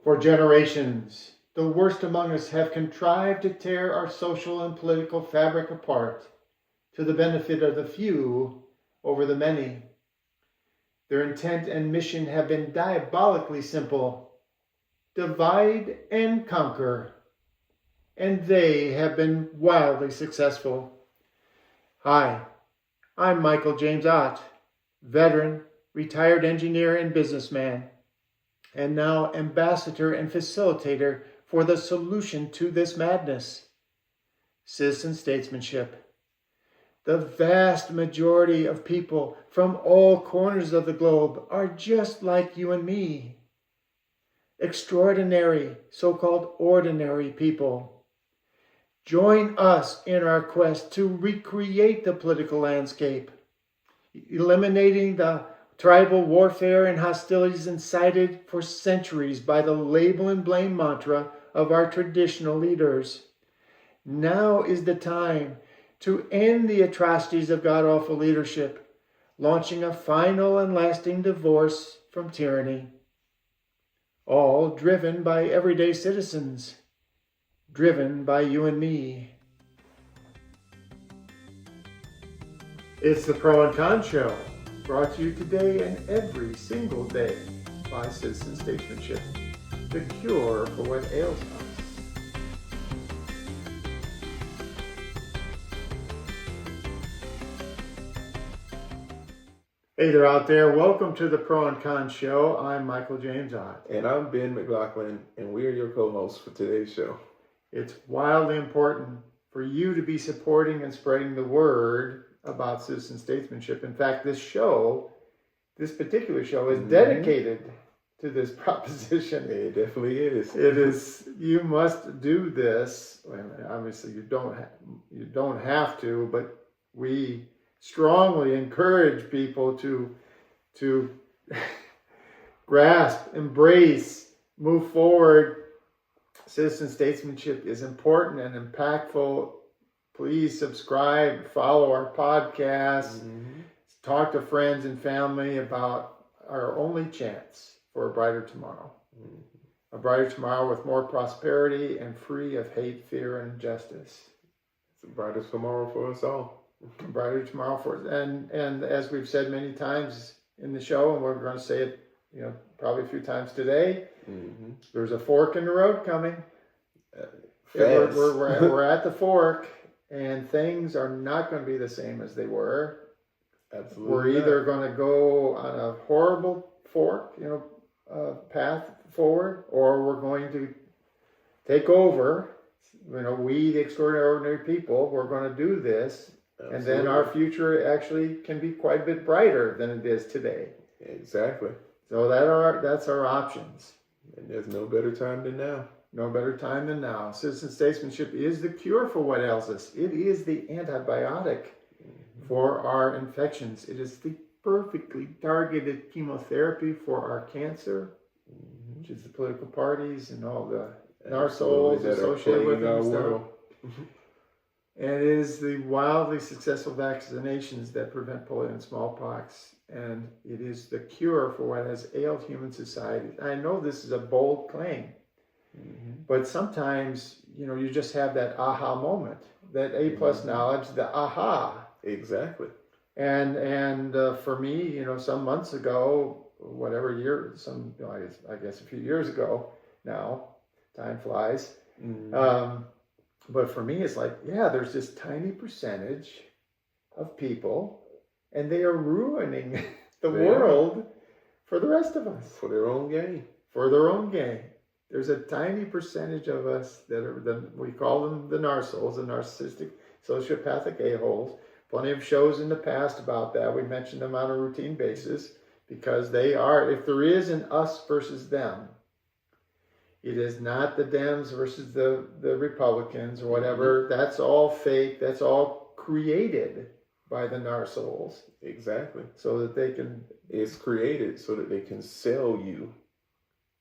For generations, the worst among us have contrived to tear our social and political fabric apart to the benefit of the few over the many. Their intent and mission have been diabolically simple: divide and conquer. And they have been wildly successful. Hi, I'm Michael James Ott, veteran, retired engineer and businessman, and now ambassador and facilitator for the solution to this madness: citizen statesmanship. The vast majority of people from all corners of the globe are just like you and me. Extraordinary, so-called ordinary people. Join us in our quest to recreate the political landscape, eliminating the tribal warfare and hostilities incited for centuries by the label and blame mantra of our traditional leaders. Now is the time to end the atrocities of god-awful leadership, launching a final and lasting divorce from tyranny. All driven by everyday citizens, driven by you and me. It's the Pro and Con Show, brought to you today and every single day by Citizen Statesmanship, the cure for what ails us. Hey there out there, welcome to the Pro and Con Show. I'm Michael James Ott. And I'm Ben McLaughlin, and we are your co-hosts for today's show. It's wildly important for you to be supporting and spreading the word about citizen statesmanship. In fact, this particular show is dedicated to this proposition. It definitely is. It is. You must do this. Well, obviously, you don't have to, but we strongly encourage people to grasp, embrace, move forward. Citizen statesmanship is important and impactful. Please subscribe, follow our podcast, talk to friends and family about our only chance for a brighter tomorrow. A brighter tomorrow with more prosperity and free of hate, fear, and injustice. It's a brighter tomorrow for us all. A brighter tomorrow for us. And as we've said many times in the show, and we're going to say it, probably a few times today, there's a fork in the road coming. We're at the fork, and things are not going to be the same as they were. Absolutely. We're either going to go on a horrible fork, path forward, or we're going to take over. We, the extraordinary people, we're going to do this. Absolutely. And then our future actually can be quite a bit brighter than it is today. Exactly. So that's our options. And there's no better time than now. No better time than now. Citizen statesmanship is the cure for what ails us. It is the antibiotic for our infections. It is the perfectly targeted chemotherapy for our cancer, which is the political parties and all the narsoles associated with them. And it is the wildly successful vaccinations that prevent polio and smallpox. And it is the cure for what has ailed human society. I know this is a bold claim, but sometimes, you just have that aha moment, that A+ knowledge, the aha. Exactly. And for me, some months ago, whatever year, I guess a few years ago now, time flies. But for me, it's like, there's this tiny percentage of people, and they are ruining the world for the rest of us. For their own gain. For their own gain. There's a tiny percentage of us that are, we call them the narsoles, the narcissistic, sociopathic a-holes. Plenty of shows in the past about that. We mention them on a routine basis because they are, if there is an us versus them, it is not the Dems versus the Republicans or whatever. That's all fake. That's all created by the narsoles. Exactly. So that they can... It's created so that they can sell you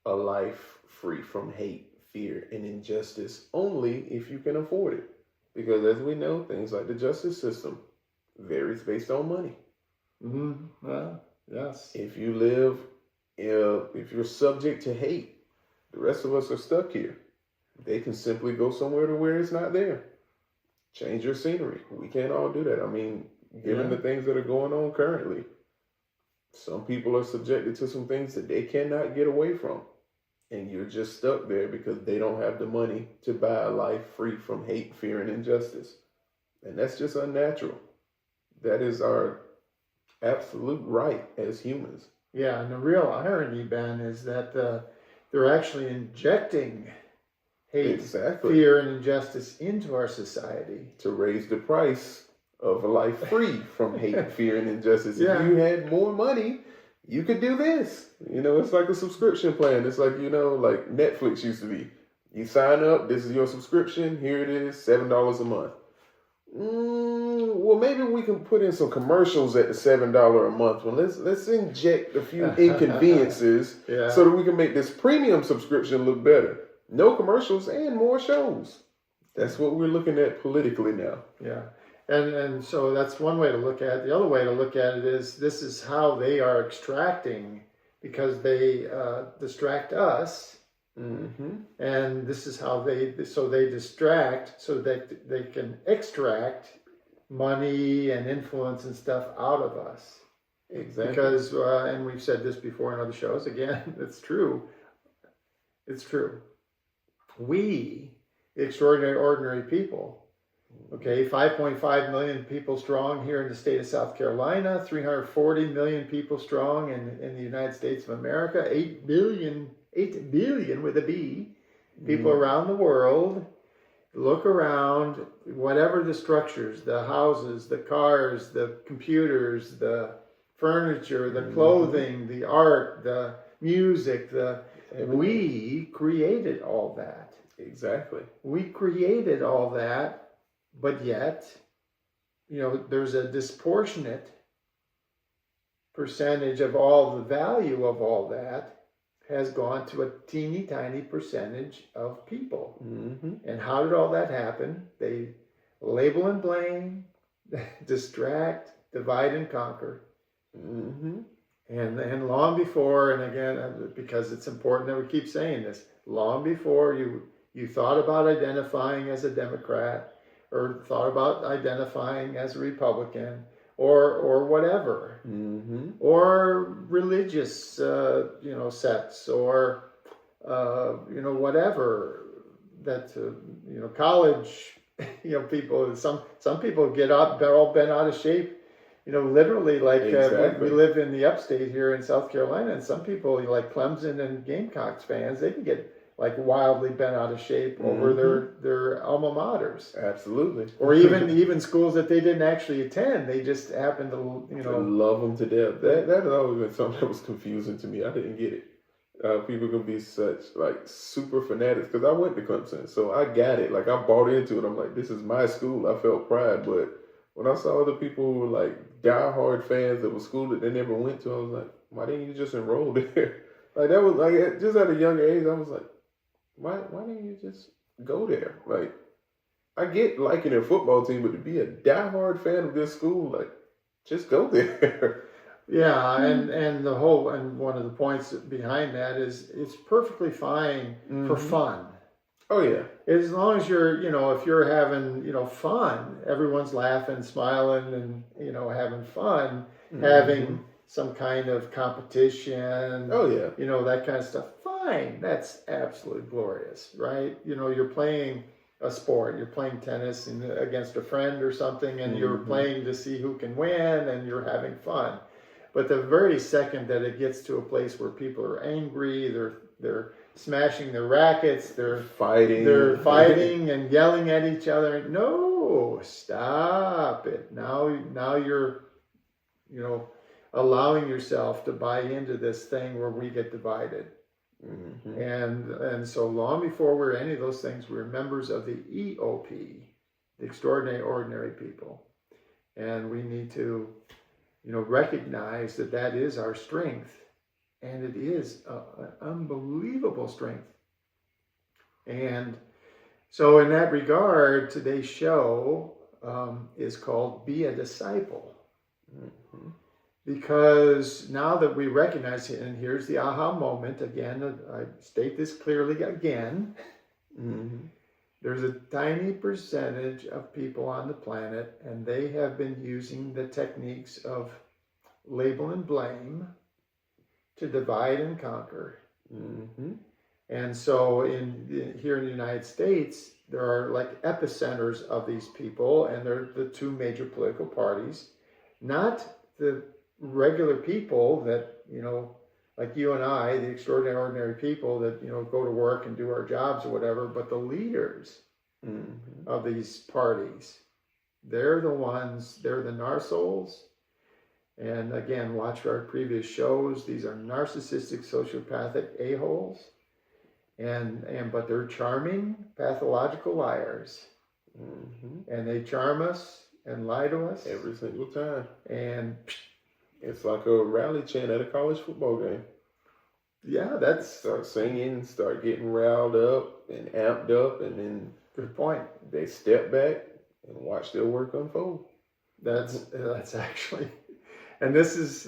a life free from hate, fear, and injustice only if you can afford it. Because as we know, things like the justice system varies based on money. Well, yes. If you're subject to hate, The rest of us are stuck here. They can simply go somewhere to where it's not there. Change your scenery. We can't all do that. I mean, given the things that are going on currently, some people are subjected to some things that they cannot get away from. And you're just stuck there because they don't have the money to buy a life free from hate, fear, and injustice. And that's just unnatural. That is our absolute right as humans. Yeah, and the real irony, Ben, is that they're actually injecting hate, fear, and injustice into our society. To raise the price of a life free from hate, fear, and injustice. If you had more money, you could do this. You know, it's like a subscription plan. It's like, you know, like Netflix used to be. You sign up, this is your subscription, here it is, $7 a month. Well, maybe we can put in some commercials at the $7 a month one. Let's inject a few inconveniences so that we can make this premium subscription look better. No commercials and more shows. That's what we're looking at politically now. Yeah. And so that's one way to look at it. The other way to look at it is this is how they are extracting, because they distract us. And this is how they distract so that they can extract money and influence and stuff out of us. Exactly. Because, and we've said this before in other shows, again, it's true. It's true. We, the extraordinary, ordinary people, okay, 5.5 million people strong here in the state of South Carolina, 340 million people strong in the United States of America, 8 billion with a B, people around the world. Look around, whatever the structures, the houses, the cars, the computers, the furniture, the clothing, the art, the music, we created all that. Exactly. We created all that, but yet, you know, there's a disproportionate percentage of all the value of all that has gone to a teeny tiny percentage of people. And how did all that happen? They label and blame, distract, divide and conquer. And long before, and again, because it's important that we keep saying this, long before you thought about identifying as a Democrat or thought about identifying as a Republican or whatever, or religious, sects, or, whatever that, college, people, some people get up, they're all bent out of shape, literally, like we live in the upstate here in South Carolina, and some people, like Clemson and Gamecocks fans, they can get like wildly bent out of shape over their alma maters. Absolutely. Or even schools that they didn't actually attend. They just happen to, love them to death. That has always been something that was confusing to me. I didn't get it. People can be such like super fanatics, because I went to Clemson, so I got it. Like I bought into it. I'm like, this is my school. I felt pride. But when I saw other people who were like diehard fans of a school that they never went to, I was like, why didn't you just enroll there? Like that was like just at a younger age, I was like, why didn't you just go there? Like, I get liking their football team, but to be a diehard fan of this school, like, just go there. Yeah, and one of the points behind that is it's perfectly fine for fun. Oh yeah. As long as you're, if you're having, fun, everyone's laughing, smiling, and having fun, having some kind of competition. Oh yeah. That kind of stuff. Fine, that's absolutely glorious, right? You're playing a sport, you're playing tennis against a friend or something, and you're playing to see who can win, and you're having fun. But the very second that it gets to a place where people are angry, they're smashing their rackets, they're fighting and yelling at each other. No, stop it. Now you're, allowing yourself to buy into this thing where we get divided. And so long before we're any of those things, we're members of the EOP, the Extraordinary Ordinary People. And we need to, recognize that is our strength. And it is an unbelievable strength. And so in that regard, today's show is called Be a Disciple. Because now that we recognize it, and here's the aha moment again, I state this clearly again. Mm-hmm. There's a tiny percentage of people on the planet, and they have been using the techniques of label and blame to divide and conquer. Mm-hmm. And so here in the United States, there are like epicenters of these people, and they're the two major political parties, not the regular people that, like you and I, the extraordinary, ordinary people that, go to work and do our jobs or whatever, but the leaders Mm-hmm. of these parties. They're the ones, they're the narsoles. And again, watch our previous shows. These are narcissistic, sociopathic a-holes. But they're charming, pathological liars. Mm-hmm. And they charm us and lie to us. Every single time. And it's like a rally chant at a college football game. Yeah, that's... Start singing, start getting riled up and amped up, and then... Good point. They step back and watch their work unfold. That's actually... And this is...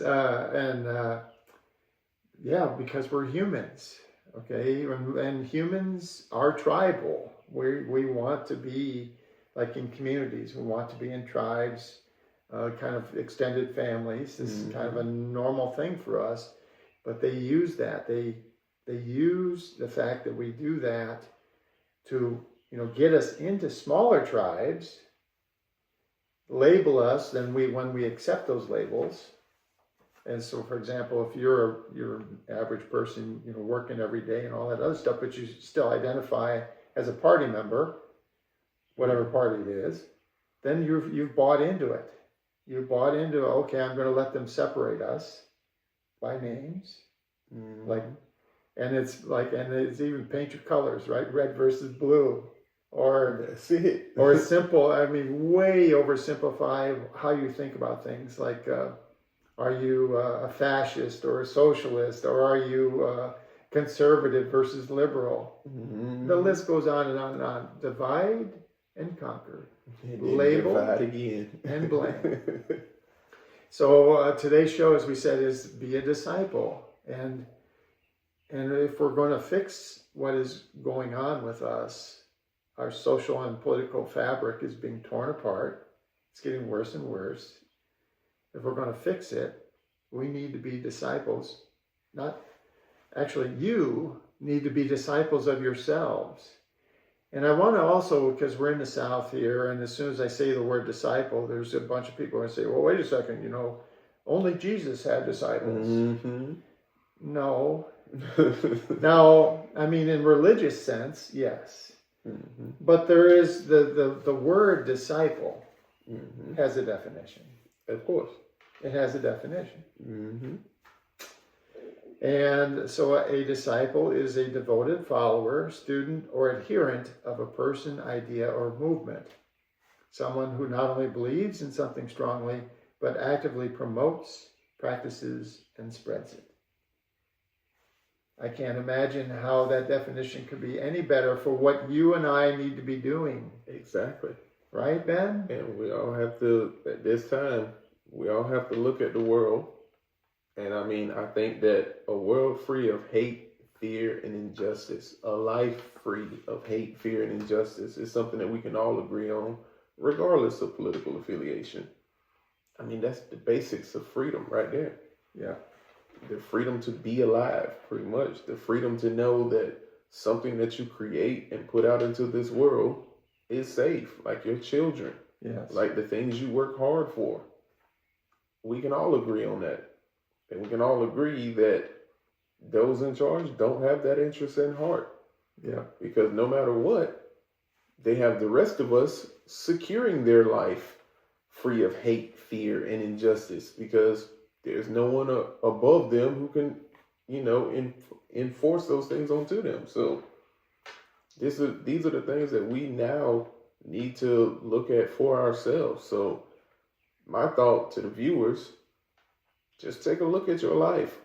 because we're humans. Okay, and humans are tribal. We want to be like in communities. We want to be in tribes, kind of extended families. This is kind of a normal thing for us. But they use that. They use the fact that we do that to get us into smaller tribes, label us. Then when we accept those labels. And so, for example, if you're an average person, working every day and all that other stuff, but you still identify as a party member, whatever party it is, then you've bought into it. You bought into, okay, I'm going to let them separate us by names, and it's even paint your colors, right? Red versus blue, or that's it, or simple. I mean, way oversimplify how you think about things, like. Are you a fascist or a socialist, or are you conservative versus liberal? Mm-hmm. The list goes on and on and on. Divide and conquer. Label again. And blame. So today's show, as we said, is be a disciple. And if we're going to fix what is going on with us, our social and political fabric is being torn apart. It's getting worse and worse. If we're going to fix it, we need to be disciples. You need to be disciples of yourselves. And I want to also, because we're in the South here, and as soon as I say the word disciple, there's a bunch of people who say, well, wait a second, only Jesus had disciples. Mm-hmm. No. Now, I mean, in religious sense, yes. Mm-hmm. But there is the word disciple has a definition. Of course. It has a definition. Mm-hmm. And so a disciple is a devoted follower, student, or adherent of a person, idea, or movement. Someone who not only believes in something strongly, but actively promotes, practices, and spreads it. I can't imagine how that definition could be any better for what you and I need to be doing. Exactly. Right, Ben? And we all have to, at this time, we all have to look at the world. And I mean, I think that a world free of hate, fear, and injustice, a life free of hate, fear, and injustice is something that we can all agree on, regardless of political affiliation. I mean, that's the basics of freedom right there. Yeah. The freedom to be alive, pretty much. The freedom to know that something that you create and put out into this world is safe, like your children. Yes. Like the things you work hard for. We can all agree on that. And we can all agree that those in charge don't have that interest in heart. Yeah. Because no matter what, they have the rest of us securing their life free of hate, fear, and injustice, because there's no one above them who can, enforce those things onto them. So these are the things that we now need to look at for ourselves. So my thought to the viewers, just take a look at your life.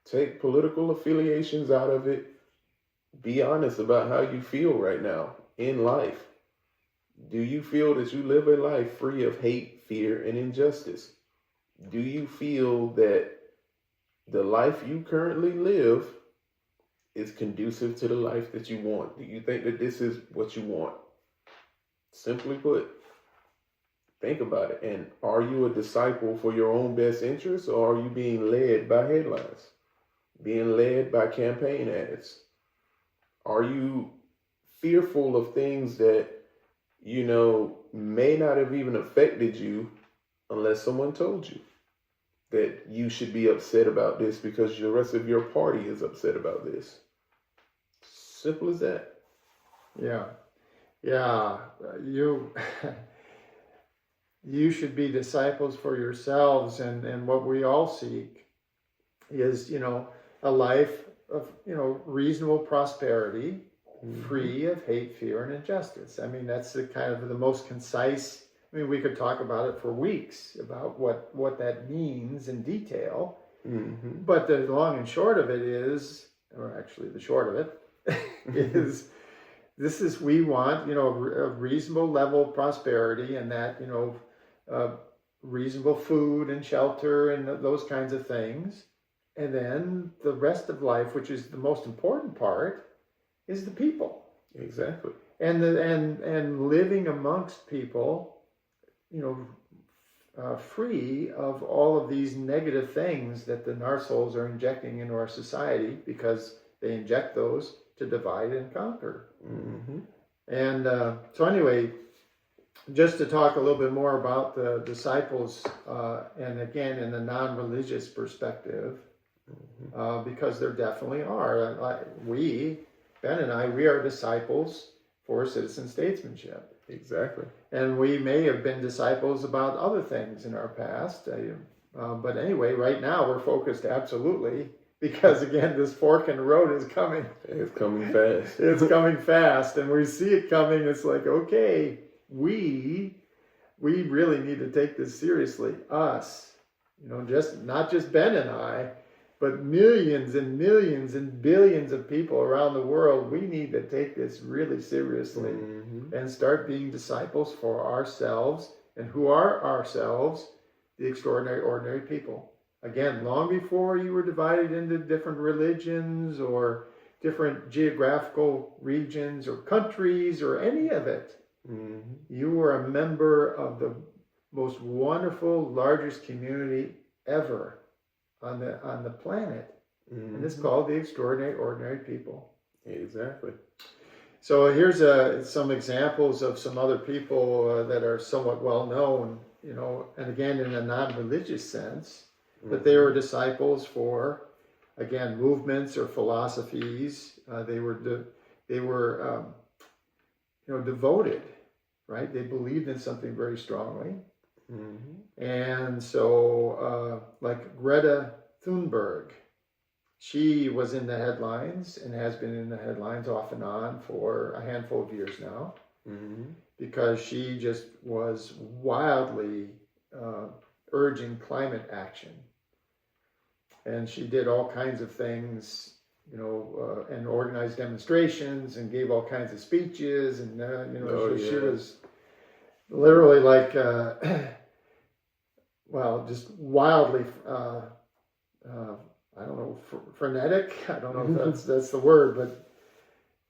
Take political affiliations out of it. Be honest about how you feel right now in life. Do you feel that you live a life free of hate, fear, and injustice? Do you feel that the life you currently live is conducive to the life that you want? Do you think that this is what you want? Simply put, think about it. And are you a disciple for your own best interests, or are you being led by headlines, being led by campaign ads? Are you fearful of things that, may not have even affected you unless someone told you that you should be upset about this because the rest of your party is upset about this? Simple as that. Yeah. You should be disciples for yourselves, and what we all seek is, a life of, reasonable prosperity, free of hate, fear, and injustice. I mean, that's the kind of the most concise. I mean, we could talk about it for weeks about what that means in detail. But the long and short of it is, or actually the short of it is, we want, a reasonable level of prosperity, and that, reasonable food and shelter and those kinds of things. And then the rest of life, which is the most important part, is the people. Exactly. And living amongst people, free of all of these negative things that the narsoles are injecting into our society, because they inject those to divide and conquer. And so anyway, just to talk a little bit more about the disciples, and again, in a non-religious perspective, because there definitely are. Ben and I, we are disciples for citizen statesmanship. Exactly. And we may have been disciples about other things in our past. But anyway, right now we're focused absolutely, because again, this fork in the road is coming. It's coming fast. It's coming fast, and we see it coming. It's like, okay, we really need to take this seriously. Us, not just Ben and I, but millions and millions and billions of people around the world. We need to take this really seriously and start being disciples for ourselves. And who are ourselves? The extraordinary, ordinary people. Again, long before you were divided into different religions or different geographical regions or countries or any of it, you were a member of the most wonderful, largest community ever on the planet. And it's called the extraordinary, ordinary people. Exactly. So here's some examples of some other people that are somewhat well known, and again, in a non-religious sense, but they were disciples for, again, movements or philosophies. They were devoted, right? They believed in something very strongly. And so, like Greta Thunberg, she was in the headlines and has been in the headlines off and on for a handful of years now, because she just was wildly urging climate action. And she did all kinds of things, and organized demonstrations and gave all kinds of speeches. And, she was literally like, just wildly, I don't know, frenetic. I don't know if that's the word, but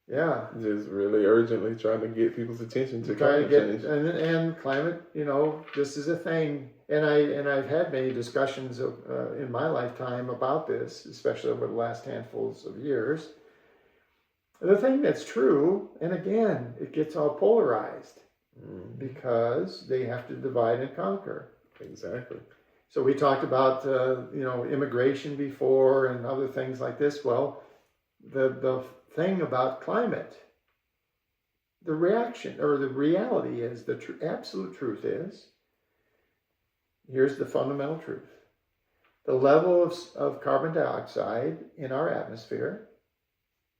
yeah. Just really urgently trying to get people's attention to climate change. And climate, this is a thing. And I've had many discussions in my lifetime about this, especially over the last handfuls of years. The thing that's true, and again, it gets all polarized because they have to divide and conquer. Exactly. So we talked about immigration before and other things like this. Well, the thing about climate, the reaction or the reality is, the absolute truth is, here's the fundamental truth. The level of carbon dioxide in our atmosphere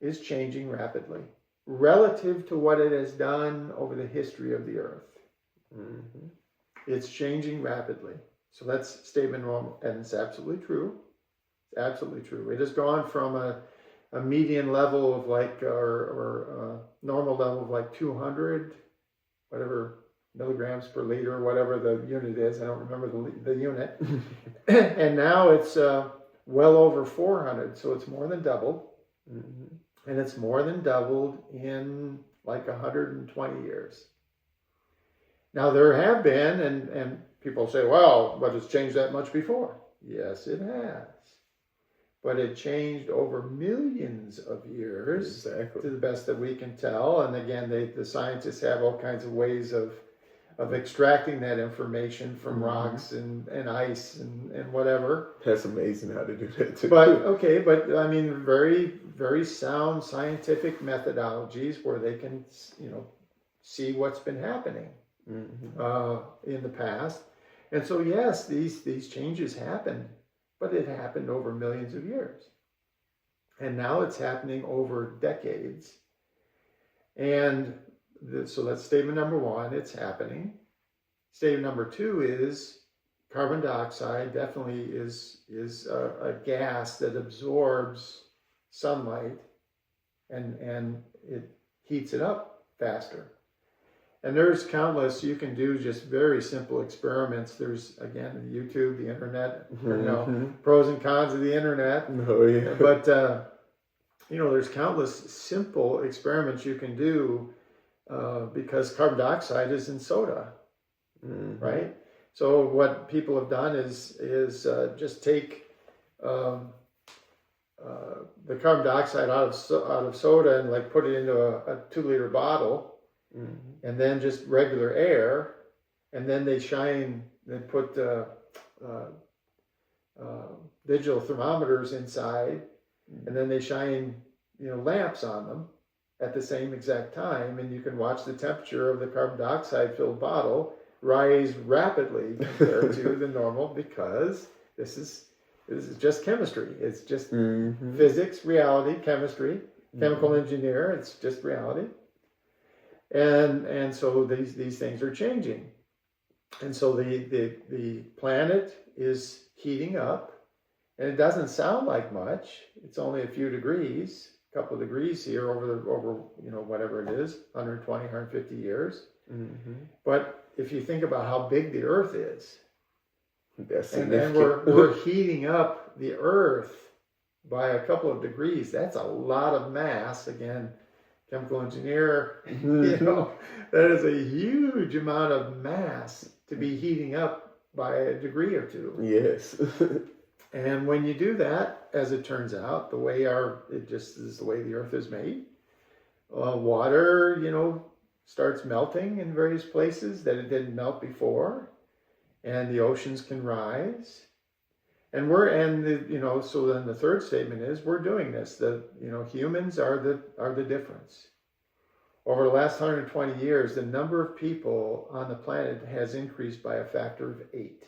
is changing rapidly relative to what it has done over the history of the Earth. It's changing rapidly. So that's statement one, and it's absolutely true. It's absolutely true. It has gone from a median level of like, or normal level of like 200, whatever, milligrams per liter, whatever the unit is. I don't remember the unit. And now it's well over 400, so it's more than doubled. Mm-hmm. And it's more than doubled in like 120 years. Now there have been, and people say, well, but it's changed that much before. Yes, it has. But it changed over millions of years, Exactly. to the best that we can tell. And again, the scientists have all kinds of ways of extracting that information from rocks and ice and whatever. That's amazing how to do that too. But I mean, very, very sound scientific methodologies where they can, see what's been happening in the past. And so, yes, these changes happened, but it happened over millions of years. And now it's happening over decades. And so that's statement number one, it's happening. Statement number two is carbon dioxide definitely is a gas that absorbs sunlight and it heats it up faster. And there's countless, you can do just very simple experiments. There's, again, YouTube, the internet, pros and cons of the internet. Oh, yeah. But, there's countless simple experiments you can do because carbon dioxide is in soda, right? So what people have done is just take the carbon dioxide out of soda and like put it into a 2-liter bottle. And then just regular air, and then they put digital thermometers inside, and then they shine, lamps on them at the same exact time, and you can watch the temperature of the carbon dioxide filled bottle rise rapidly compared to the normal, because this is just chemistry. It's just physics, reality, chemistry, chemical engineer. It's just reality. And so these things are changing. And so the planet is heating up, and it doesn't sound like much. It's only a few degrees, a couple of degrees here over whatever it is, 120, 150 years. But if you think about how big the Earth is, that's and significant. we're heating up the Earth by a couple of degrees, that's a lot of mass. Again, chemical engineer, that is a huge amount of mass to be heating up by a degree or two. Yes. And when you do that, as it turns out, it just is the way the Earth is made. Water, starts melting in various places that it didn't melt before, and the oceans can rise. And so then the third statement is we're doing this. Humans are the difference. Over the last 120 years, the number of people on the planet has increased by a factor of 8.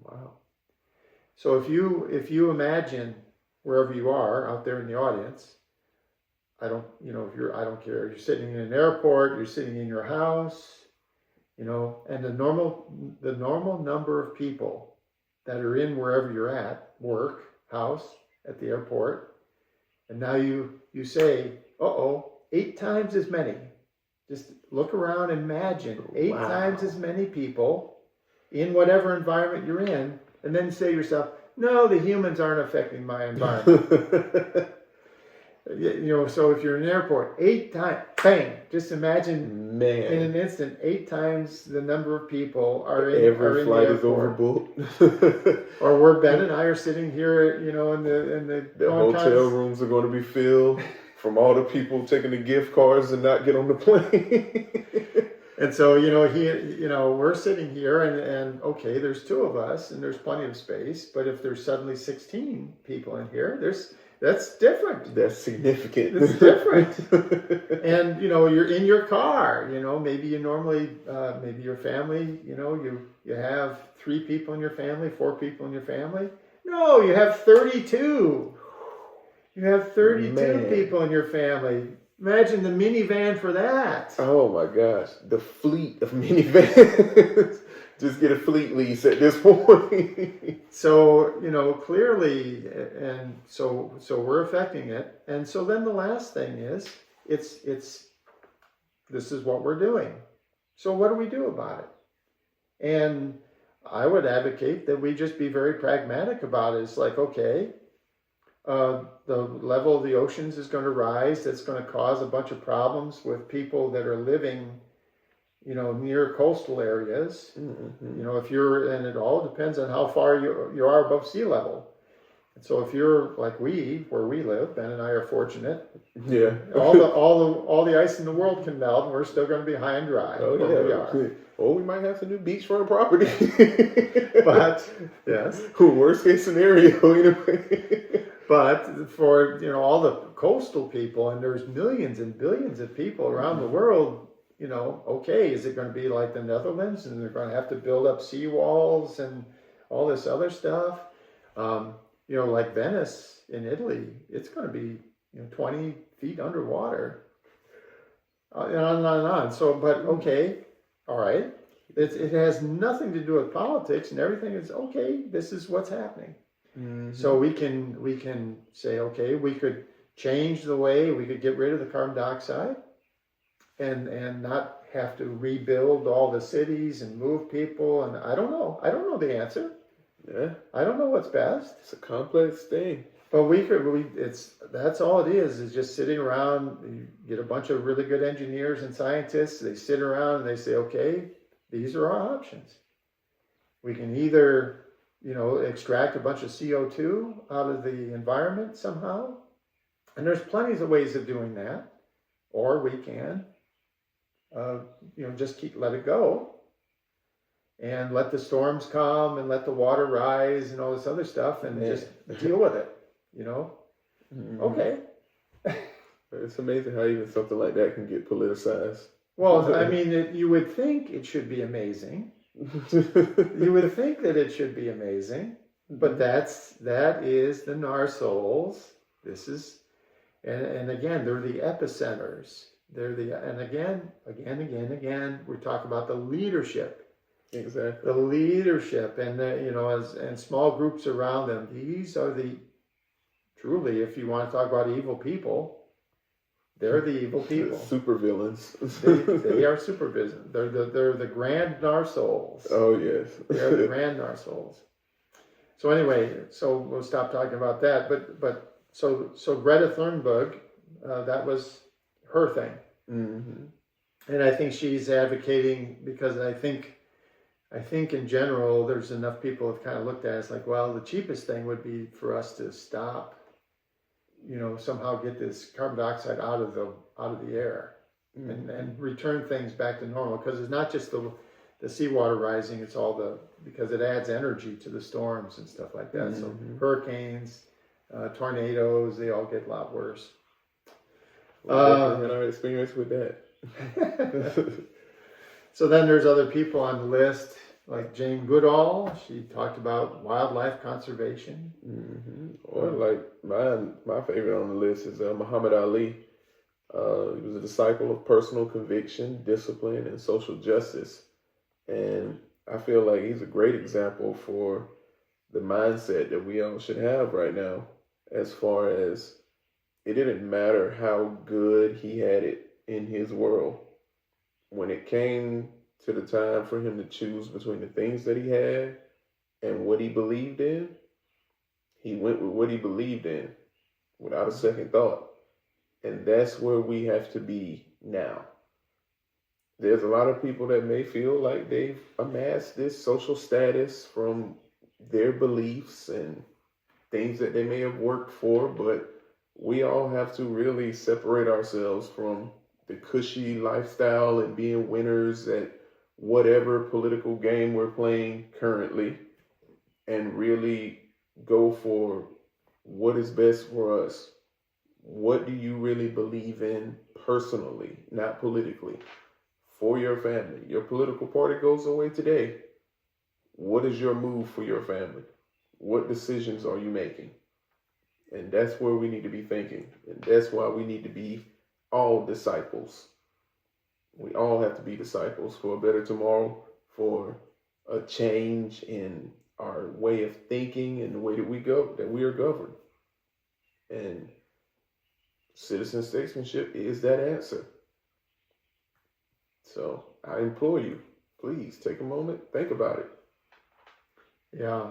Wow. So if you imagine wherever you are out there in the audience, I don't care. You're sitting in an airport, you're sitting in your house, and the normal number of people that are in wherever you're at, work, house, at the airport, and now you say, 8 times as many. Just look around and imagine 8 times as many people in whatever environment you're in, and then say to yourself, no, the humans aren't affecting my environment. So if you're in an airport, 8 times, bang, just imagine in an instant, 8 times the number of people are in Every flight the is airport. overbooked. Or where Ben and I are sitting here, in the hotel rooms are going to be filled from all the people taking the gift cards and not get on the plane. And so, we're sitting here and okay, there's 2 of us and there's plenty of space, but if there's suddenly 16 people in here, that's different. That's significant. It's different. And, you're in your car, maybe you normally, maybe your family, you have 3 people in your family, 4 people in your family. No, you have 32. You have 32 people in your family. Imagine the minivan for that. Oh my gosh, the fleet of minivans. Just get a fleet lease at this point. So, clearly, and so we're affecting it. And so then the last thing is, this is what we're doing. So what do we do about it? And I would advocate that we just be very pragmatic about it. It's like, okay, the level of the oceans is going to rise. That's going to cause a bunch of problems with people that are living, near coastal areas. Mm-hmm. If you're, and it all depends on how far you are above sea level. And so if you're like where we live, Ben and I are fortunate. Yeah. all the ice in the world can melt, and we're still going to be high and dry. Oh where we are. yeah. Or we might have some new beachfront property. But yes. Worst case scenario, anyway. But for all the coastal people, and there's millions and billions of people around the world, okay, is it going to be like the Netherlands, and they're going to have to build up seawalls and all this other stuff? Like Venice in Italy, it's going to be 20 feet underwater, and on and on and on. So, but okay, all right, it has nothing to do with politics, and everything is okay. This is what's happening. Mm-hmm. So we can say, okay, we could change the way, we could get rid of the carbon dioxide and not have to rebuild all the cities and move people. And I don't know the answer. Yeah. I don't know what's best. It's a complex thing. But that's all it is just sitting around. You get a bunch of really good engineers and scientists. They sit around and they say, okay, these are our options. We can either extract a bunch of CO2 out of the environment somehow. And there's plenty of ways of doing that. Or we can, just let it go and let the storms come and let the water rise and all this other stuff and just deal with it, Mm-hmm. Okay. It's amazing how even something like that can get politicized. Well, I mean, you would think it should be amazing. You would think that it should be amazing, but that is the narsoles. This is, and again, they're the epicenters. And again, we're talking about the leadership. Exactly. The leadership, and and small groups around them. These are truly, if you want to talk about evil people, they're the evil people. Super villains. They are super villains. They're the grand narsoles. Oh yes. They're the grand narsoles. So anyway, so we'll stop talking about that. But so Greta Thunberg, that was her thing. Mm-hmm. And I think she's advocating because I think in general there's enough people have kind of looked at it as like, well, the cheapest thing would be for us to stop. Somehow get this carbon dioxide out of the air, mm-hmm. and return things back to normal. Because it's not just the seawater rising; it's all because it adds energy to the storms and stuff like that. Mm-hmm. So hurricanes, tornadoes, they all get a lot worse. Well, had our experience with that. So then there's other people on the list. Like Jane Goodall, she talked about wildlife conservation. Mm-hmm. Or like my favorite on the list is Muhammad Ali. He was a disciple of personal conviction, discipline, and social justice. And I feel like he's a great example for the mindset that we all should have right now, as far as it didn't matter how good he had it in his world. When it came to the time for him to choose between the things that he had and what he believed in, he went with what he believed in without a second thought. And that's where we have to be now. There's a lot of people that may feel like they've amassed this social status from their beliefs and things that they may have worked for, but we all have to really separate ourselves from the cushy lifestyle and being winners at whatever political game we're playing currently, and really go for what is best for us. What do you really believe in personally, not politically, for your family? Your political party goes away today. What is your move for your family? What decisions are you making? And that's where we need to be thinking. And that's why we need to be all disciples. We all have to be disciples for a better tomorrow, for a change in our way of thinking and the way that we are governed. And citizen statesmanship is that answer. So I implore you, please take a moment, think about it. Yeah.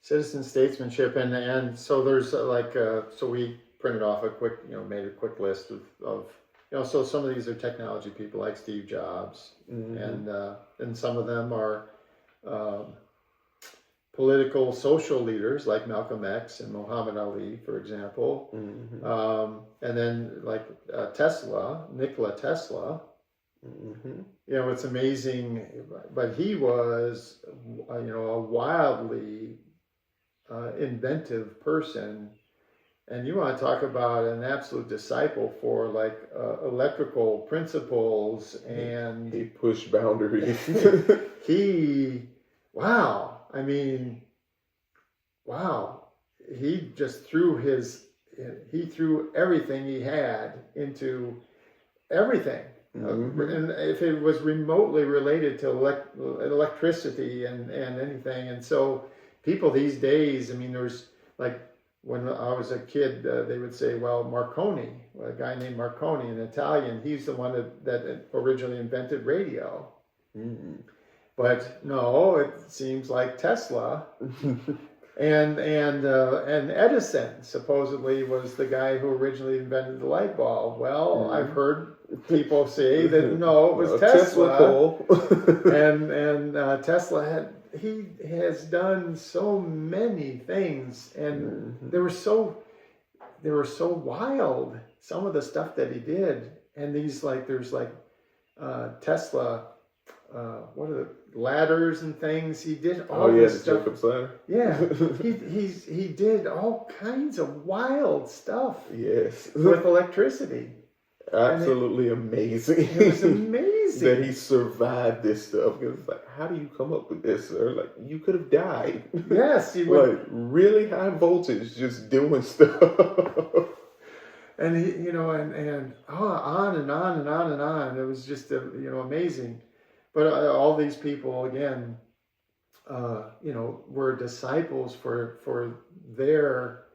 Citizen statesmanship, and so there's so we printed off a quick, made a quick list of so some of these are technology people like Steve Jobs, and some of them are political social leaders like Malcolm X and Muhammad Ali, for example, and then like Nikola Tesla. It's amazing, but he was a wildly inventive person, and you want to talk about an absolute disciple for like electrical principles, and he pushed boundaries. He just threw everything he had into everything. And if it was remotely related to electricity and anything, and so people these days, there's like when I was a kid, they would say, well, Marconi, a guy named Marconi, an Italian, he's the one that originally invented radio. But no, it seems like Tesla and Edison supposedly was the guy who originally invented the light bulb. Well, I've heard people say that no, it was Tesla. and Tesla has done so many things, and they were so wild, some of the stuff that he did. And there's Tesla, what are the ladders and things he did? This stuff. Jacob's ladder. Yeah, he did all kinds of wild stuff. Yes, with electricity. Absolutely amazing. It was amazing that he survived this stuff. It's like, how do you come up with this, sir? Like, you could have died. Yes, he would. Like, really high voltage, just doing stuff. And he, on and on and on and on and on. It was just, amazing. But all these people, again, were disciples for their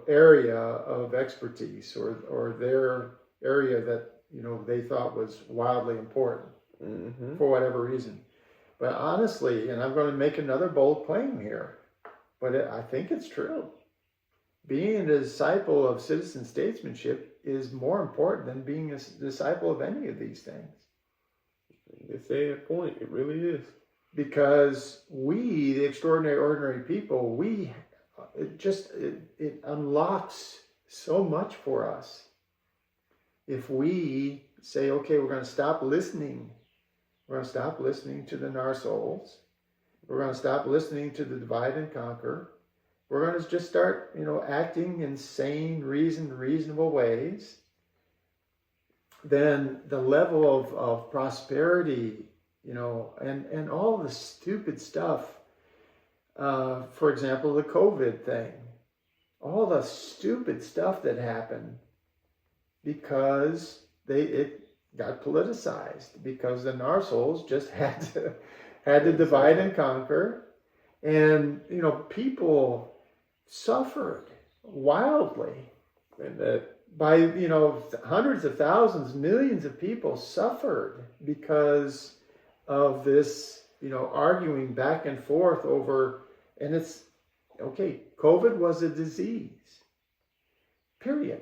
area of expertise or their area that they thought was wildly important for whatever reason. But honestly, and I'm going to make another bold claim here, but I think it's true. Being a disciple of citizen statesmanship is more important than being a disciple of any of these things. They say a point. It really is. Because we, the extraordinary, ordinary people, it unlocks so much for us. If we say, okay, we're going to stop listening. We're going to stop listening to the narsoles. We're going to stop listening to the divide and conquer. We're going to just start, acting in sane, reasonable ways. Then the level of prosperity, and all the stupid stuff. For example, the COVID thing, all the stupid stuff that happened because it got politicized, because the narsoles just had to divide and conquer, and people suffered wildly, and that by hundreds of thousands, millions of people suffered because of this arguing back and forth over. And it's okay. COVID was a disease. Period.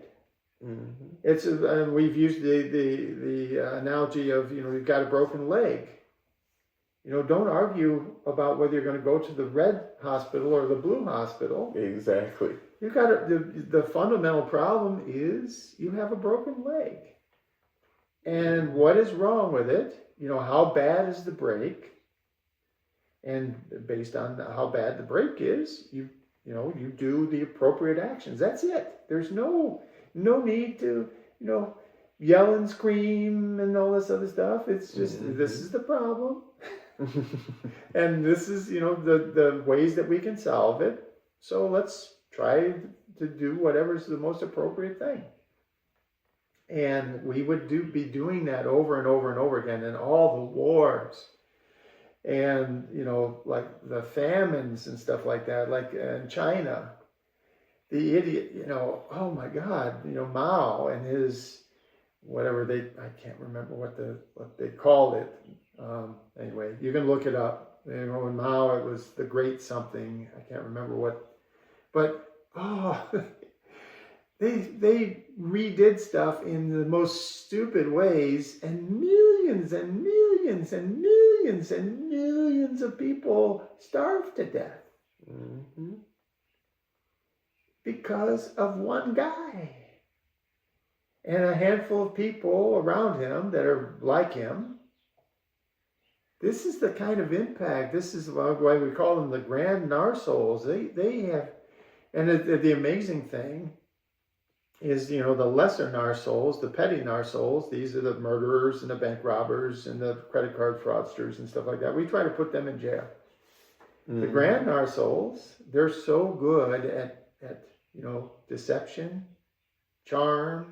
It's we've used the analogy of you've got a broken leg. Don't argue about whether you're going to go to the red hospital or the blue hospital. Exactly. You've got the fundamental problem is you have a broken leg, and what is wrong with it? How bad is the break? And based on how bad the break is, you do the appropriate actions. That's it. There's no need to yell and scream and all this other stuff. It's just this is the problem, and this is the ways that we can solve it. So let's try to do whatever's the most appropriate thing. And we would be doing that over and over and over again, and all the wars. And, like the famines and stuff like that, like in China, the idiot, oh my God, Mao and his whatever I can't remember what they called it. Anyway, you can look it up. In Mao, it was the Great something. I can't remember what, but they redid stuff in the most stupid ways, and millions and millions and millions and millions of people starved to death because of one guy and a handful of people around him that are like him. This is the kind of impact. This is why we call them the grand narsoles. They have, and the amazing thing is, the lesser narsoles, the petty narsoles. These are the murderers and the bank robbers and the credit card fraudsters and stuff like that. We try to put them in jail. The grand narsoles, they're so good at deception, charm,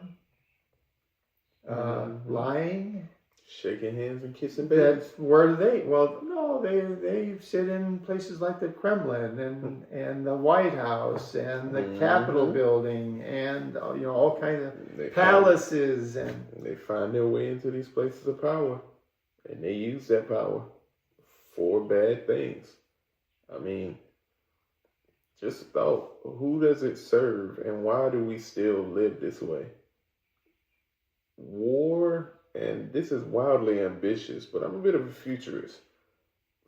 lying. Shaking hands and kissing babies. Where do they? Well, no, they sit in places like the Kremlin and the White House and the Capitol building and all kinds of palaces, and they find their way into these places of power, and they use that power for bad things. I mean, just a thought: who does it serve, and why do we still live this way? War. And this is wildly ambitious, but I'm a bit of a futurist.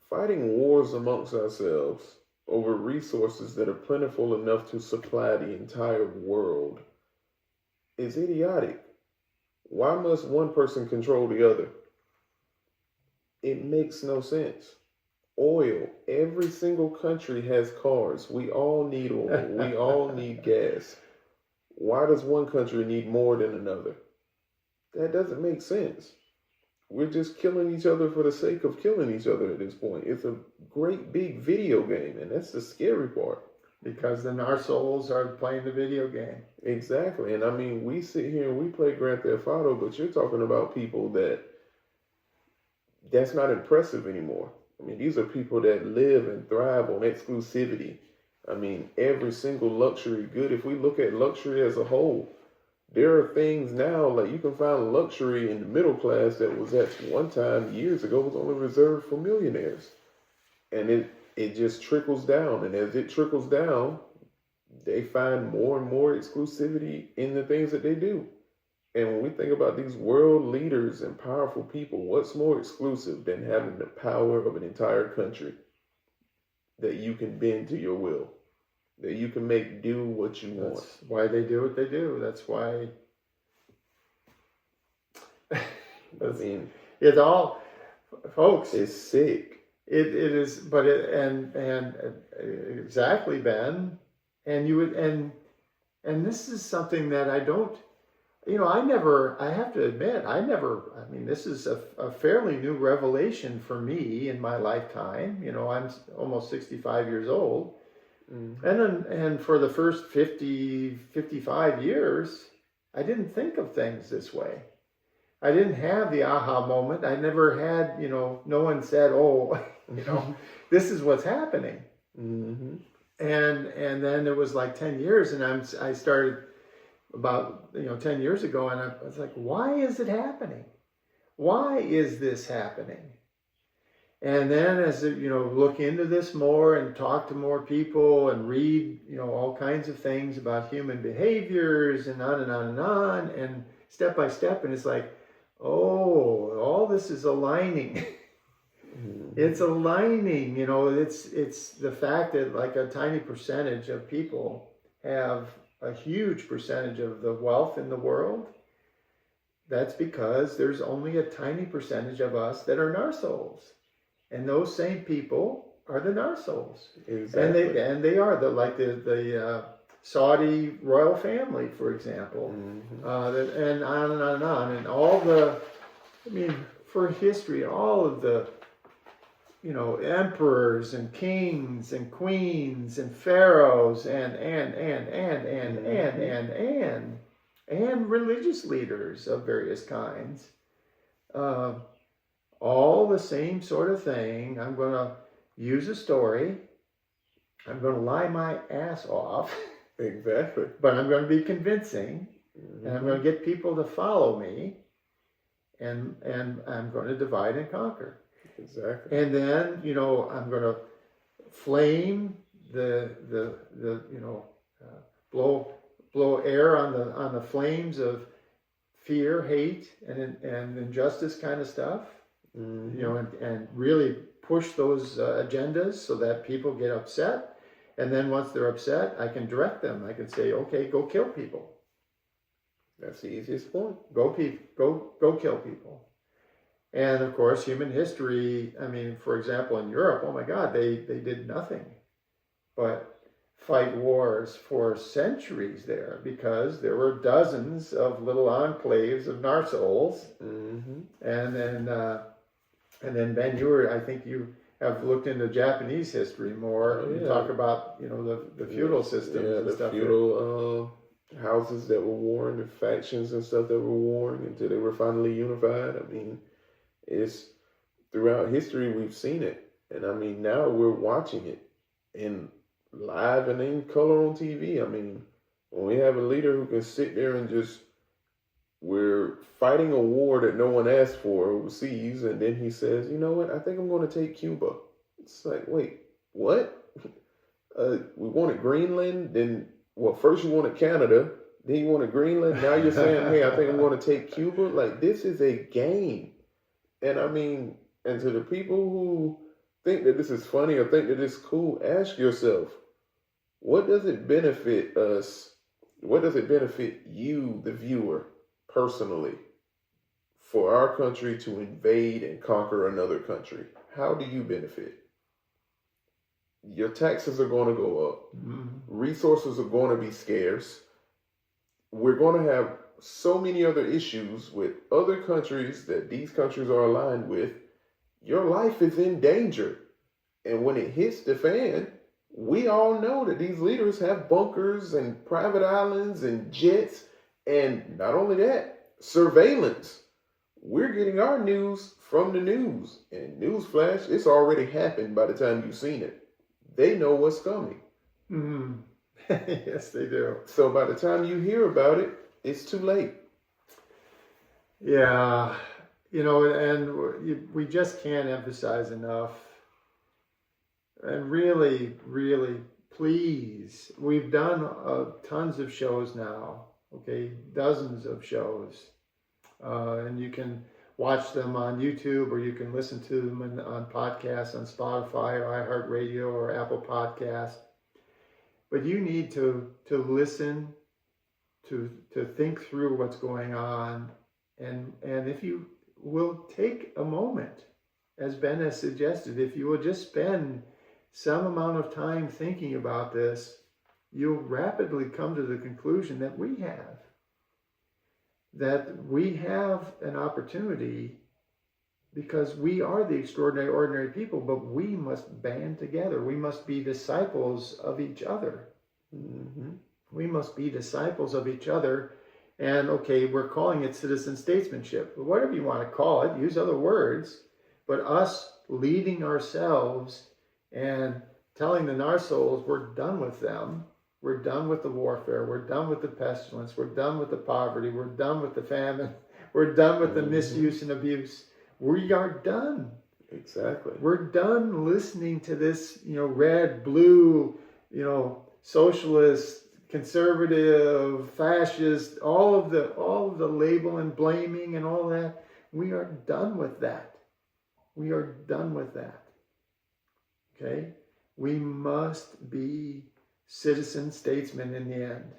Fighting wars amongst ourselves over resources that are plentiful enough to supply the entire world is idiotic. Why must one person control the other? It makes no sense. Oil. Every single country has cars. We all need oil. We all need gas. Why does one country need more than another? That doesn't make sense. We're just killing each other for the sake of killing each other at this point. It's a great big video game, and that's the scary part. Because then our souls are playing the video game. Exactly. And I mean, we sit here and we play Grand Theft Auto, but you're talking about people that's not impressive anymore. I mean, these are people that live and thrive on exclusivity. I mean, every single luxury good, if we look at luxury as a whole, there are things now, like you can find luxury in the middle class that was at one time, years ago, was only reserved for millionaires. And it just trickles down. And as it trickles down, they find more and more exclusivity in the things that they do. And when we think about these world leaders and powerful people, what's more exclusive than having the power of an entire country that you can bend to your will? That you can make do what you want. That's why they do what they do. That's why. I mean, it's all, folks. It's sick. It is, but exactly, Ben. And you would, and this is something that I don't. I have to admit, I mean, this is a fairly new revelation for me in my lifetime. I'm almost 65 years old. And for the first 55 years, I didn't think of things this way. I didn't have the aha moment. I never had, no one said, oh, this is what's happening. And then it was like 10 years, and I started about 10 years ago, and I was like, why is it happening? Why is this happening? And then as look into this more and talk to more people and read, all kinds of things about human behaviors and on and on and on, and step by step, and it's like, oh, all this is aligning. It's aligning, it's the fact that like a tiny percentage of people have a huge percentage of the wealth in the world. That's because there's only a tiny percentage of us that are narsoles. And those same people are the narsoles. Exactly. And they are the Saudi royal family, for example. And on and on and on. And all for history, all of the, emperors and kings and queens and pharaohs and religious leaders of various kinds. All the same sort of thing. I'm going to use a story. I'm going to lie my ass off. Exactly. But I'm going to be convincing. And I'm going to get people to follow me, and I'm going to divide and conquer. Exactly. And then, I'm going to flame blow air on the flames of fear, hate, and injustice kind of stuff. And really push those agendas so that people get upset. And then once they're upset, I can direct them. I can say, okay, go kill people. That's the easiest point. Go kill people. And of course, human history, for example, in Europe, oh my God, they did nothing but fight wars for centuries there, because there were dozens of little enclaves of Narsoles. And then Ben, I think you have looked into Japanese history more. Oh, yeah. You talk about the feudal systems and stuff. Feudal houses that were warring, the factions and stuff that were warring until they were finally unified. It's throughout history we've seen it, and now we're watching it in live and in color on TV. When we have a leader who can sit there and we're fighting a war that no one asked for overseas, and then he says, you know what, I think I'm going to take Cuba. It's like, wait, what? We wanted Greenland, then, first you wanted Canada, then you wanted Greenland, now you're saying, hey, I think I'm going to take Cuba? Like, this is a game. And and to the people who think that this is funny or think that it's cool, ask yourself, what does it benefit us? What does it benefit you, the viewer, personally, for our country to invade and conquer another country? How do you benefit? Your taxes are going to go up. Resources are going to be scarce. We're going to have so many other issues with other countries that these countries are aligned with. Your life is in danger. And when it hits the fan, we all know that these leaders have bunkers and private islands and jets. And not only that, surveillance. We're getting our news from the news. And newsflash, it's already happened by the time you've seen it. They know what's coming. Yes, they do. So by the time you hear about it, it's too late. Yeah, and we just can't emphasize enough. And really, really, please, we've done tons of shows now, okay, dozens of shows. And you can watch them on YouTube, or you can listen to them on podcasts on Spotify or iHeartRadio or Apple Podcasts. But you need to listen, to think through what's going on, and if you will take a moment, as Ben has suggested, if you will just spend some amount of time thinking about this, you'll rapidly come to the conclusion that we have an opportunity, because we are the extraordinary, ordinary people, but we must band together. We must be disciples of each other. We must be disciples of each other. And okay, we're calling it citizen statesmanship. Whatever you want to call it, use other words. But us leading ourselves and telling the Narsoles we're done with them. We're done with the warfare. We're done with the pestilence. We're done with the poverty. We're done with the famine. We're done with the misuse and abuse. We are done. Exactly. We're done listening to this, red, blue, socialist, conservative, fascist, all of the label and blaming and all that. We are done with that. We are done with that. Okay? We must be citizen statesmen in the end.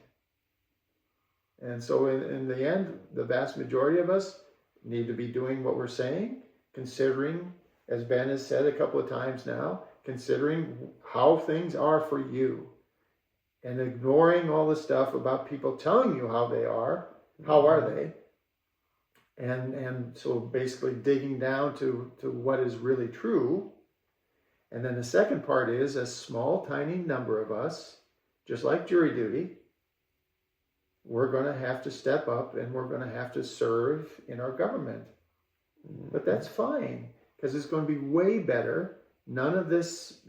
And so in the end, the vast majority of us need to be doing what we're saying, considering, as Ben has said a couple of times now, considering how things are for you, and ignoring all the stuff about people telling you how they are. How are they? And so basically digging down to what is really true. And then the second part is a small, tiny number of us, just like jury duty, we're going to have to step up and we're going to have to serve in our government. But that's fine, because it's going to be way better. None of this,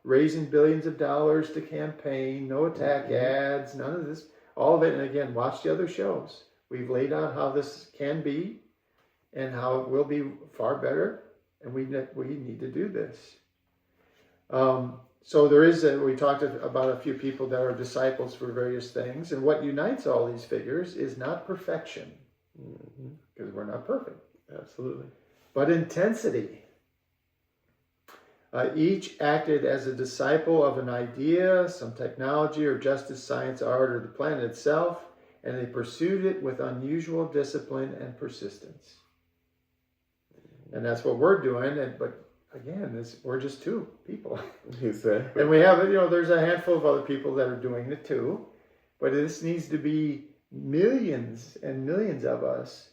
raising billions of dollars to campaign, no attack ads, none of this. all of it. And again, watch the other shows. We've laid out how this can be and how it will be far better. And we need to do this. So there is, we talked about a few people that are disciples for various things. And what unites all these figures is not perfection, because we're not perfect. Absolutely. But intensity. Each acted as a disciple of an idea, some technology or justice, science, art, or the planet itself, and they pursued it with unusual discipline and persistence. And that's what we're doing. But again, we're just two people. Exactly. And we have, there's a handful of other people that are doing it too. But this needs to be millions and millions of us.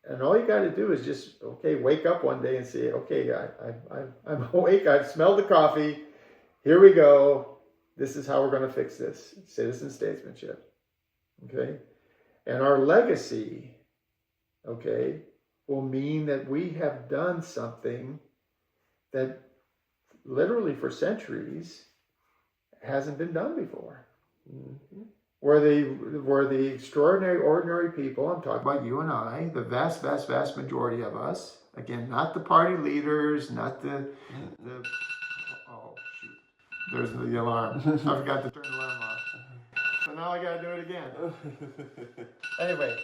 And all you got to do is just, wake up one day and say, I'm awake. I've smelled the coffee. Here we go. This is how we're going to fix this. Citizen statesmanship. Okay? And our legacy, will mean that we have done something that literally for centuries hasn't been done before. Mm-hmm. Where the extraordinary, ordinary people, I'm talking about you and I, the vast, vast, vast majority of us, again, not the party leaders, not the oh, shoot. There's the alarm. I forgot to turn the alarm off. So now I got to do it again. Anyway.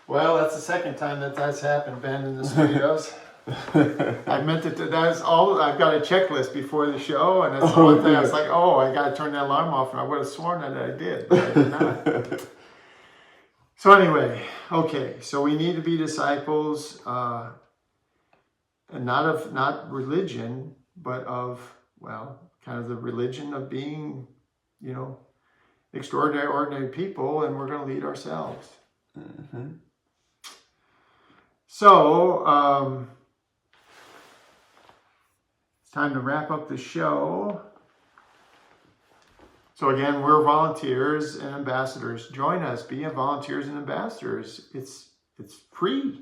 Well, that's the second time that's happened, Ben, in the studios. I meant it. That's all. I've got a checklist before the show, and that's the one thing. I was like, I got to turn that alarm off, and I would have sworn that I did, but I did not. So anyway, so we need to be disciples, and not religion, but of kind of the religion of being, extraordinary, ordinary people, and we're going to lead ourselves. Mm-hmm. So, it's time to wrap up the show. So again, we're volunteers and ambassadors. Join us, be volunteers and ambassadors. It's free.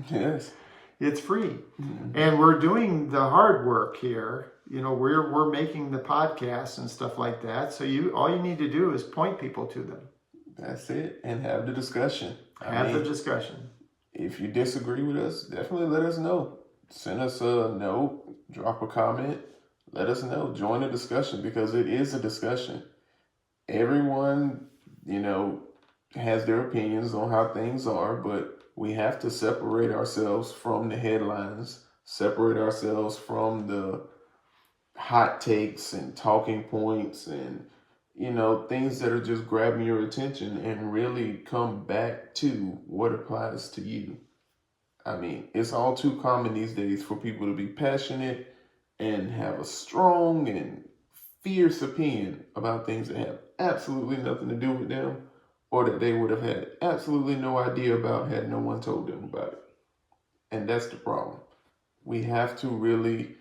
Yes. It's free. Mm-hmm. And we're doing the hard work here. We're making the podcasts and stuff like that. So all you need to do is point people to them. That's it. And have the discussion. Have the discussion. If you disagree with us, definitely let us know. Send us a note, drop a comment, let us know. Join the discussion, because it is a discussion. Everyone, has their opinions on how things are, but we have to separate ourselves from the headlines, separate ourselves from the hot takes and talking points and things that are just grabbing your attention, and really come back to what applies to you. I mean, it's all too common these days for people to be passionate and have a strong and fierce opinion about things that have absolutely nothing to do with them, or that they would have had absolutely no idea about had no one told them about it. And that's the problem. We have to really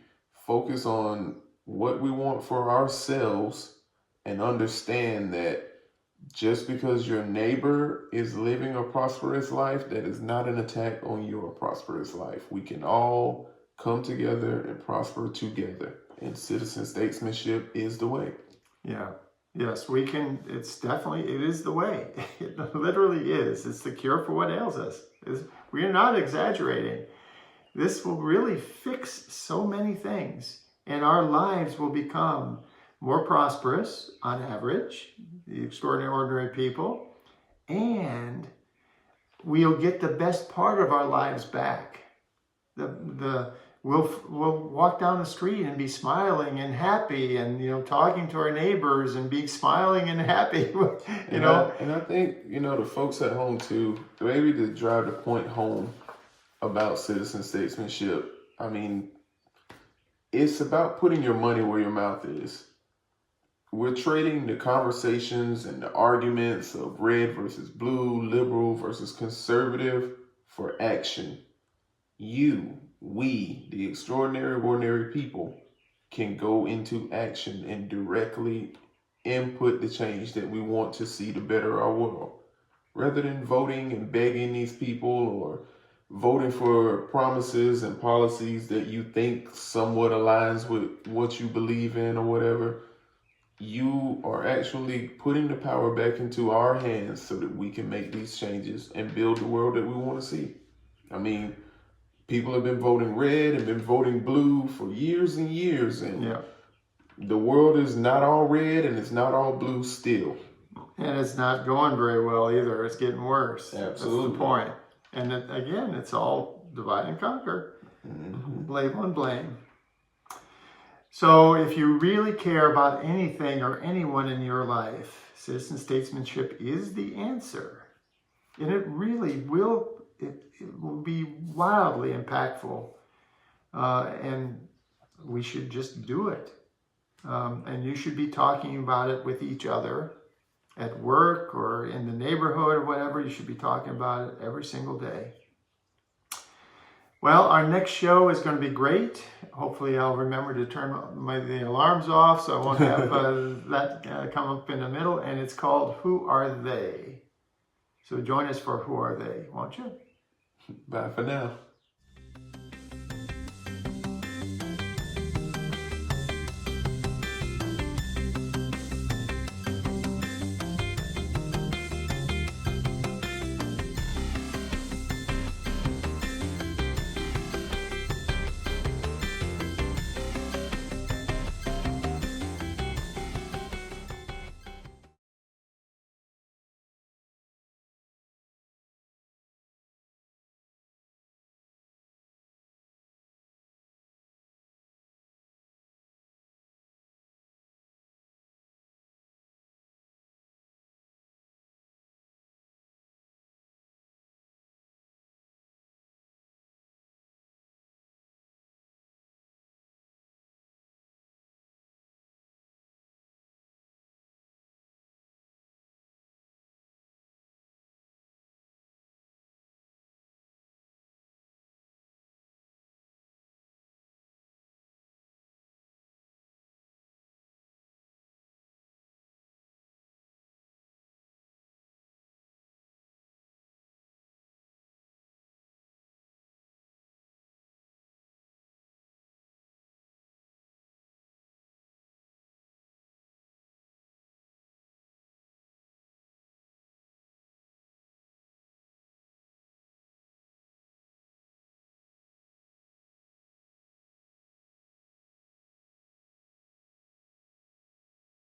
focus on what we want for ourselves, and understand that just because your neighbor is living a prosperous life, that is not an attack on your prosperous life. We can all come together and prosper together. And citizen statesmanship is the way. Yeah. Yes, we can. It is the way. It literally is. It's the cure for what ails us. We're not exaggerating. This will really fix so many things, and our lives will become more prosperous on average, the extraordinary, ordinary people, and we'll get the best part of our lives back. We'll walk down the street and be smiling and happy, and talking to our neighbors and be smiling and happy. And I think the folks at home too, maybe to drive the point home about citizen statesmanship. I mean, it's about putting your money where your mouth is. We're trading the conversations and the arguments of red versus blue, liberal versus conservative for action. We, the extraordinary, ordinary people, can go into action and directly input the change that we want to see to better our world. rather than voting and begging these people or voting for promises and policies that you think somewhat aligns with what you believe in or whatever. You are actually putting the power back into our hands so that we can make these changes and build the world that we want to see. I mean, people have been voting red and been voting blue for years and years, and the world is not all red and it's not all blue still. And it's not going very well either. It's getting worse. Absolutely. That's the point. And again, it's all divide and conquer. Blame on blame. So if you really care about anything or anyone in your life, citizen statesmanship is the answer. And it really will, it will be wildly impactful. And we should just do it. And you should be talking about it with each other at work or in the neighborhood or whatever. You should be talking about it every single day. Well, our next show is going to be great. Hopefully I'll remember to turn the alarms off so I won't have that come up in the middle. And it's called Who Are They? So join us for Who Are They, won't you? Bye for now.